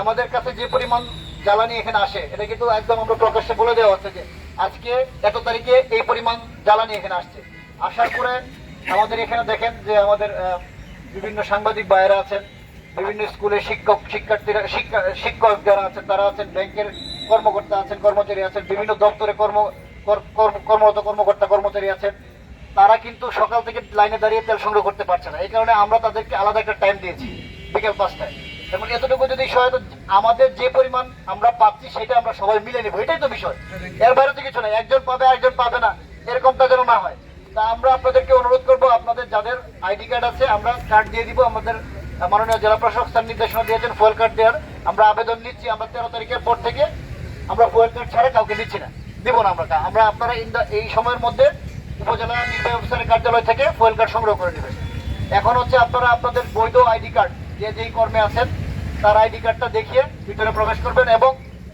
আমাদের কাছে যে পরিমাণ জ্বালানি এখানে আসে এটা কিন্তু একদম আমরা প্রকাশ্যে বলে দেওয়া হচ্ছে যে আজকে এত তারিখে এই পরিমাণ জ্বালানি এখানে আসছে। আসার পরে আমাদের এখানে দেখেন যে আমাদের বিভিন্ন সাংবাদিক ভাইয়েরা আছেন, বিভিন্ন স্কুলের শিক্ষার্থীরা শিক্ষক যারা আছেন তারা আছেন, ব্যাংকের কর্মকর্তা আছেন, কর্মচারী আছেন, বিভিন্ন দপ্তরে কর্মরত কর্মকর্তা কর্মচারী আছেন। তারা কিন্তু সকাল থেকে লাইনে দাঁড়িয়ে তেল সংগ্রহ করতে পারছে না। এই কারণে আমরা তাদেরকে আলাদা একটা টাইম দিয়েছি বিকেল 5টায়। এবং এতটুকু যদি সহায়তা আমাদের যে পরিমাণ আমরা পাচ্ছি সেটা আমরা সবাই মিলে নেবো, এটাই তো বিষয়। এর বাইরে তো কিছু নাই, একজন পাবে একজন পাবে না এরকমটা যেন না হয়। তা আমরা আপনাদেরকে অনুরোধ করবো, আপনাদের যাদের আইডি কার্ড আছে আমরা কার্ড দিয়ে দিব। আমাদের মাননীয় জেলা প্রশাসক স্যার নির্দেশনা দিয়েছেন ফুয়েল কার্ড দেওয়ার। আমরা আবেদন নিচ্ছি, আমরা 13 তারিখের পর থেকে আমরা ফুয়েল কার্ড ছাড়া কাউকে দিচ্ছি না, দিব না আমরা। আপনারা এই সময়ের মধ্যে উপজেলা নির্বাহী অফিসারের কার্যালয় থেকে ফুয়েল কার্ড সংগ্রহ করে নেবেন। এখন হচ্ছে আপনারা আপনাদের বৈধ আইডি কার্ড যেই কর্মে আছেন তার আইডি কার্ডটা দেখিয়ে ভিতরে প্রবেশ করবেন এবং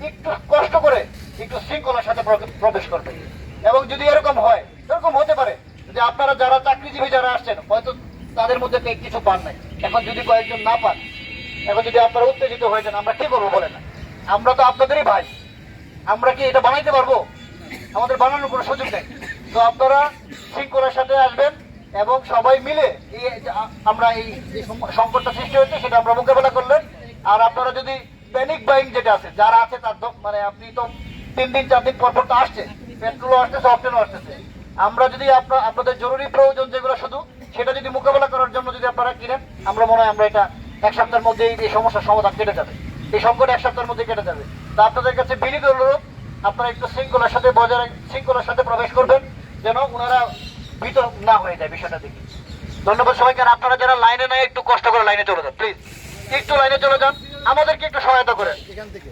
একটু কষ্ট করে একটু শৃঙ্খলার সাথে প্রবেশ করবেন। এবং যদি এরকম হয়, এরকম হতে পারে যে আপনারা যারা চাকরিজীবী যারা আসছেন হয়তো তাদের মধ্যে কিছু পান নাই, এখন যদি কয়েকজন না পান, এখন যদি আপনারা উত্তেজিত হয়ে যান, আমরা কি করবো বলেন? আমরা তো আপনাদেরই ভাই, আমরা কি এটা বানাইতে পারবো? আমাদের বানানোর কোনো সুযোগ নেই। তো আপনারা শৃঙ্খলার সাথে আসবেন এবং সবাই মিলে আমরা এই সংকটটা সৃষ্টি হয়েছে সেটা আমরা মোকাবেলা করলেন। আর আপনারা যদি প্যানিক বাইং যেটা আছে যারা আছে তার মানে আপনি তো 3 দিন 4 দিন পর পর তো আসছে, পেট্রোলও আসতেছে, অক্টেনও আসতেছে। আমরা যদি আপনাদের জরুরি প্রয়োজন যেগুলো শুধু সেটা যদি মোকাবেলা করার জন্য যদি আপনারা কিনেন, আমরা মনে হয় আমরা এটা 1 সপ্তাহের মধ্যে এই সমস্যার সমাধান কেটে যাবে, এই সংকট 1 সপ্তাহের মধ্যে কেটে যাবে। তা আপনাদের কাছে বিনীত অনুরোধ, আপনারা একটু শৃঙ্খলার সাথে প্রবেশ করবেন যেন ওনারা ভীত না হয়ে যায় বিষয়টা দেখে। ধন্যবাদ সবাইকে। আর আপনারা যারা লাইনে নাই একটু কষ্ট করে লাইনে চলে যান, প্লিজ একটু লাইনে চলে যান, আমাদেরকে একটু সহায়তা করেন এখান থেকে।